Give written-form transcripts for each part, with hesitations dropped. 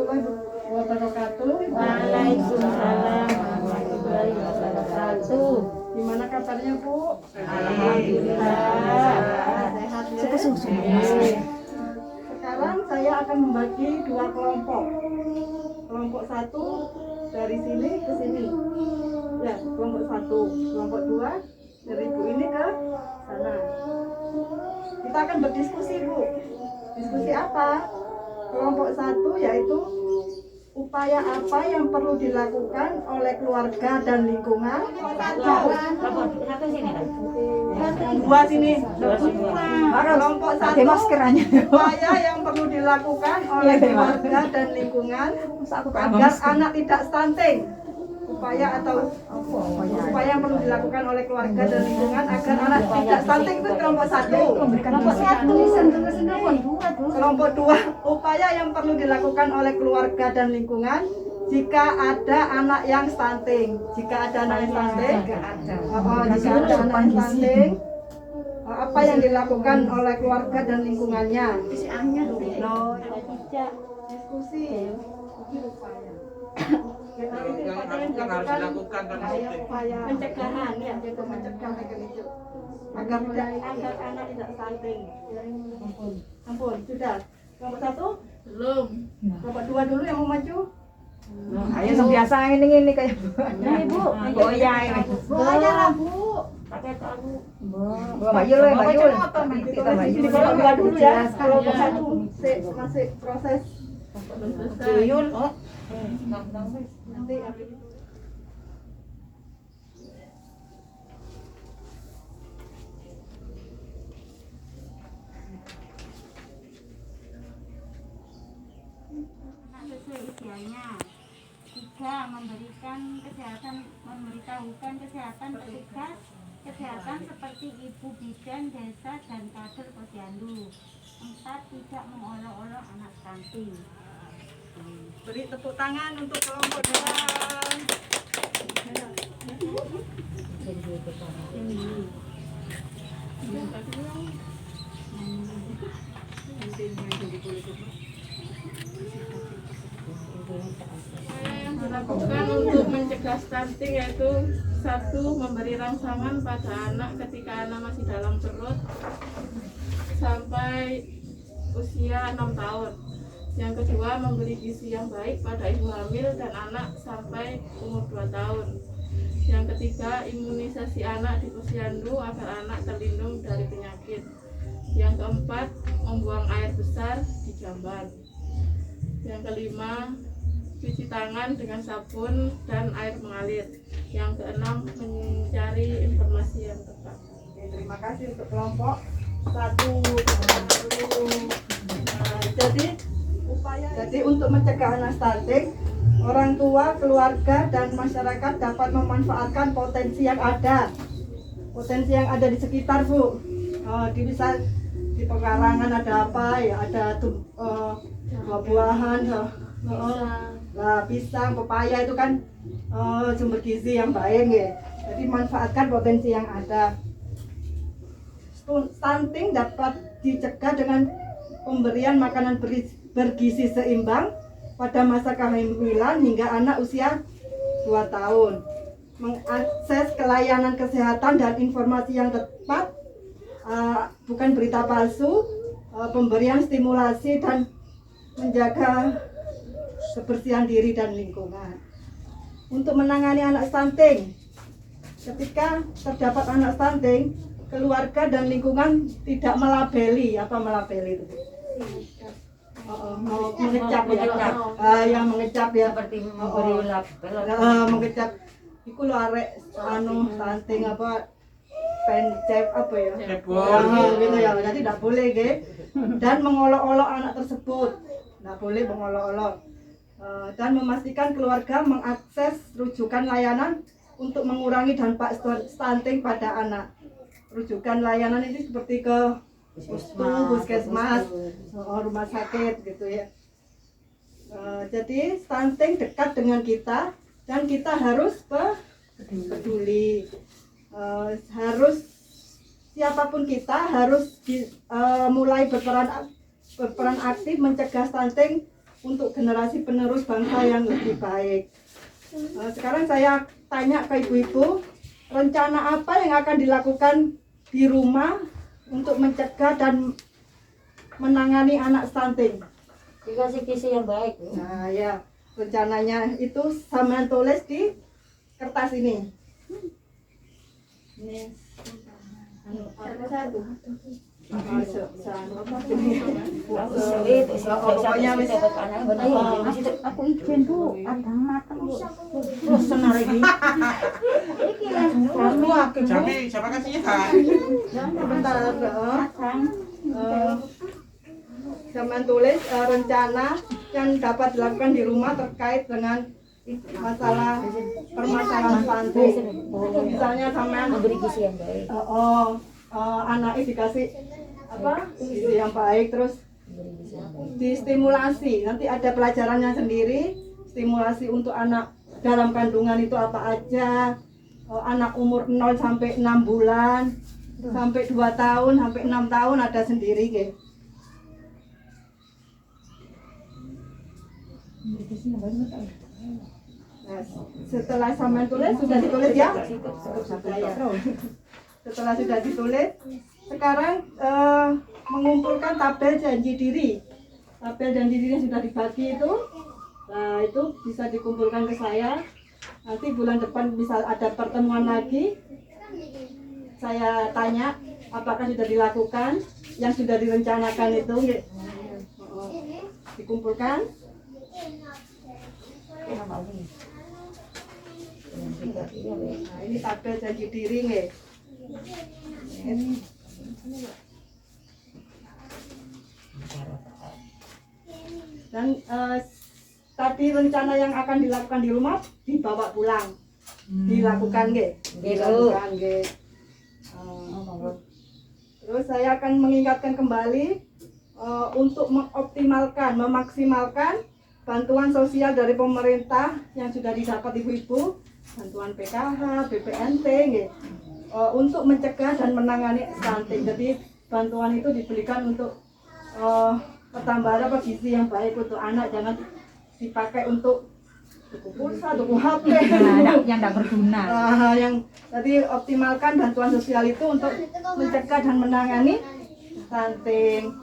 warahmatullahi wabarakatuh. Waalaikumsalam warahmatullahi wabarakatuh. Gimana kabarnya, Bu? Alhamdulillah. Sehat ya? Sekarang saya akan membagi dua kelompok. Kelompok satu dari sini ke sini. Ya, kelompok satu. Kelompok dua dari ibu ini ke sana. Kita akan berdiskusi, Bu. Diskusi apa? Kelompok satu yaitu upaya apa yang perlu dilakukan oleh keluarga dan lingkungan. Dua sini. Kelompok satu upaya yang perlu dilakukan oleh keluarga dan lingkungan agar anak tidak stunting. Upaya yang perlu dilakukan oleh keluarga dan lingkungan agar anak tidak stunting itu kelompok satu. Kelompok dua, upaya yang perlu dilakukan oleh keluarga dan lingkungan jika ada anak yang stunting. Jika ada anak yang stunting, apa yang dilakukan oleh keluarga dan lingkungannya? Diskusi. Yang harus dilakukan upaya pencegahan ya, mencegah itu agar anak tidak stunting. Ampun, sudah. Kelompok satu? Belum. Kelompok dua dulu yang mau maju. Ayo biasa ini kayak Ini Bu, goyah ini. Goyah lah, Bu. pakai tahu. Maju lah, maju. Kita maju. Kelompok dua dulu ya. Kelompok satu masih proses. Tuyul. Nanti Sesuai usianya. 3. Memberitahukan kesehatan petugas kesehatan seperti ibu bidan desa dan kader posyandu. 4. Tidak mengolok-olok anak stunting. beri tepuk tangan untuk kelompok dua. Yang dilakukan untuk mencegah stunting yaitu 1. Memberi rangsangan pada anak ketika anak masih dalam perut sampai usia 6 tahun. Yang kedua, memberi gizi yang baik pada ibu hamil dan anak sampai umur 2 tahun. Yang ketiga, imunisasi anak di posyandu agar anak terlindung dari penyakit. Yang keempat, membuang air besar di jamban. Yang kelima, cuci tangan dengan sabun dan air mengalir. Yang keenam, mencari informasi yang tepat. Oke, terima kasih untuk kelompok satu. Jadi untuk mencegah anak stunting, orang tua, keluarga, dan masyarakat dapat memanfaatkan potensi yang ada. Potensi yang ada di sekitar, Bu. Bisa di pekarangan ada apa ya? Ada buah-buahan, pisang, pepaya itu kan sumber gizi yang baik ya. Jadi manfaatkan potensi yang ada. Stunting dapat dicegah dengan pemberian makanan bergizi seimbang pada masa kehamilan hingga anak usia 2 tahun. Mengakses kelayanan kesehatan dan informasi yang tepat, bukan berita palsu, pemberian stimulasi dan menjaga kebersihan diri dan lingkungan. Untuk menangani anak stunting, ketika terdapat anak stunting, keluarga dan lingkungan tidak melabeli. Apa melabeli itu? Mengecap ya. Yang mengecap ya. Seperti memberi label. Mengecap. Iku lho arek stunting apa pencep apa ya? Gitu ya. Jadi tidak boleh ge. Dan mengolok-olok anak tersebut. Tidak boleh mengolok-olok. Dan memastikan keluarga mengakses rujukan layanan untuk mengurangi dampak stunting pada anak. Rujukan layanan ini seperti ke puskesmas, rumah sakit gitu ya. Jadi stunting dekat dengan kita dan kita harus peduli. Harus siapapun kita harus mulai berperan aktif mencegah stunting untuk generasi penerus bangsa yang lebih baik. Sekarang saya tanya ke ibu-ibu, rencana apa yang akan dilakukan di rumah untuk mencegah dan menangani anak stunting? Dikasih gizi yang baik. Nah ya, rencananya itu sampean tulis di kertas ini. Ini satu. Pokoknya wis Aku izin Bu, adang mateng Bu. terus senar iki. Iki lah Siapa kasihnya? Sebentar, adang. sampean tulis rencana yang dapat dilakukan di rumah terkait dengan permasalahan stunting. Misalnya sampean Memberi gizi yang baik. anaknya dikasih gizi yang baik, terus distimulasi. Nanti ada pelajarannya sendiri, stimulasi untuk anak dalam kandungan itu apa aja. Anak umur 0 sampai 6 bulan, sampai 2 tahun, sampai 6 tahun ada sendiri guys. Nah, setelah sampean tulis, sudah ditulis ya? Setelah sudah ditulis, sekarang mengumpulkan tabel janji diri. Tabel janji diri yang sudah dibagi itu, nah itu bisa dikumpulkan ke saya. Nanti bulan depan bisa ada pertemuan lagi. Saya tanya apakah sudah dilakukan, yang sudah direncanakan itu dikumpulkan. Nah, ini tabel janji diri nih. Dan tadi rencana yang akan dilakukan di rumah dibawa pulang, dilakukan nggih, dilakukan nggih. Terus saya akan mengingatkan kembali untuk mengoptimalkan, memaksimalkan bantuan sosial dari pemerintah yang sudah didapat ibu-ibu, bantuan PKH, BPNT, nggih, untuk mencegah dan menangani stunting. Jadi bantuan itu diberikan untuk pertambahan gizi yang baik untuk anak, jangan dipakai untuk tuku pulsa, tuku HP, yang tidak berguna. yang tadi optimalkan bantuan sosial itu untuk mencegah dan menangani stunting.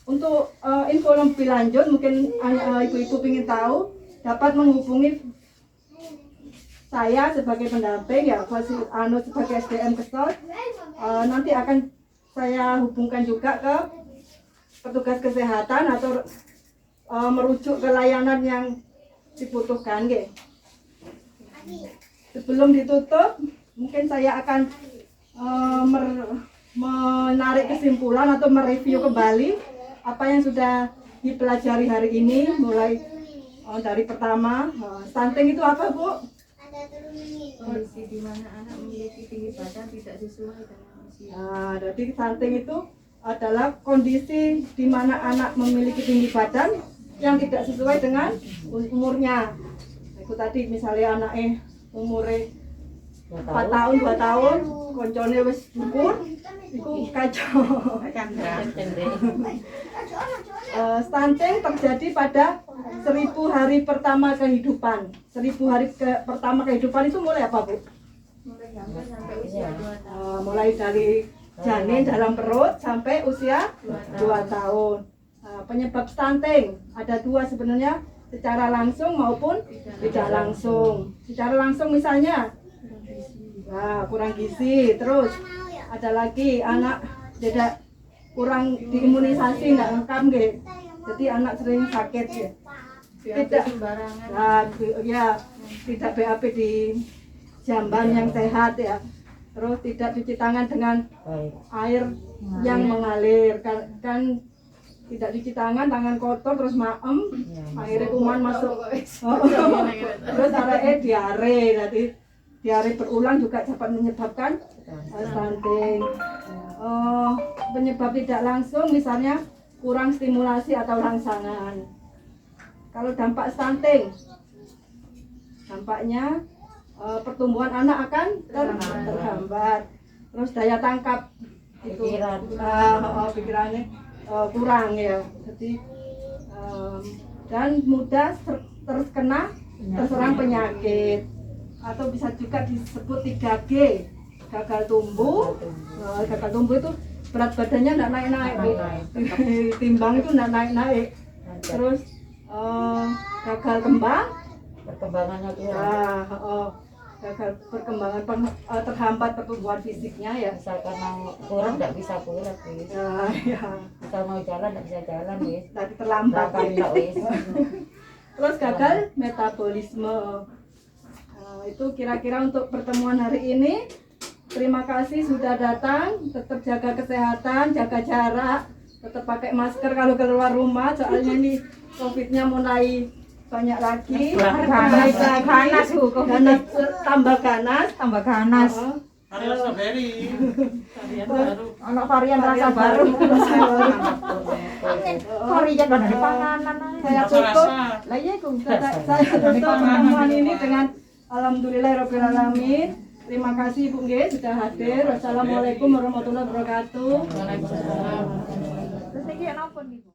Untuk info lebih lanjut, mungkin ibu-ibu ingin tahu, dapat menghubungi saya sebagai pendamping ya, sebagai SDM Kesot. Nanti akan saya hubungkan juga ke petugas kesehatan atau merujuk ke layanan yang dibutuhkan. Sebelum ditutup, mungkin saya akan menarik kesimpulan atau mereview kembali apa yang sudah dipelajari hari ini, mulai dari pertama, stunting itu apa Bu? Kondisi di mana anak memiliki tinggi badan tidak sesuai dengan usia. Nah, jadi stunting itu adalah kondisi di mana anak memiliki tinggi badan yang tidak sesuai dengan umurnya. Itu tadi misalnya anaknya umurnya 4 tahun, 2 tahun, koncone wis dhuwur, iku kacau. Stunting terjadi pada 1000 hari pertama kehidupan. 1000 hari pertama kehidupan itu mulai apa Bu? Mulai sampai usia 2 tahun. Mulai dari janin dalam perut sampai usia 2 tahun. Penyebab stunting ada 2 sebenarnya, secara langsung maupun tidak langsung. Secara langsung misalnya kurang gizi, terus ada lagi anak tidak kurang diimunisasi, nggak lengkap nggih. Jadi anak sering sakit ya. Tidak sembarangan. Tidak BAB di jamban yang sehat ya. Terus tidak cuci tangan dengan air yang mengalir, kan tidak cuci tangan kotor terus maem, akhirnya kuman masuk. Terus ada diare, nanti diare berulang juga dapat menyebabkan stunting. Penyebab tidak langsung misalnya kurang stimulasi atau rangsangan. Kalau dampak stunting, dampaknya pertumbuhan anak akan terhambat. Terus daya tangkap itu pikirannya kurang ya. Jadi dan mudah terserang penyakit, atau bisa juga disebut 3G, gagal tumbuh. Gagal tumbuh itu berat badannya tidak naik-naik, timbang itu tidak naik-naik. Terus gagal kembang, Perkembangannya kurang. gagal perkembangan, terhambat pertumbuhan fisiknya ya. Misalkan mau kurang nggak bisa pulang wis. Ya, Bisa mau jalan nggak bisa jalan wis. tadi terlambat. Bahkan nggak wis. Terus gagal metabolisme. Itu kira-kira untuk pertemuan hari ini. Terima kasih sudah datang. Tetap jaga kesehatan, jaga jarak, tetap pakai masker kalau keluar rumah. Soalnya ini COVID-nya mulai banyak lagi. Ganas, ganas, Bu. Ganas, tambah ganas. Tambah ganas. Varian strawberry. Varian baru. Ono varian rasa baru. Varian dari panganan. Saya tutup. Rasa-rasa. Lah iya, Gung. Saya tutup pertemuan ini dengan alhamdulillahirobbilalamin. Terima kasih Bu Nggih sudah hadir. Wassalamualaikum warahmatullahi wabarakatuh. Waalaikumsalam. Terus iki napa niku?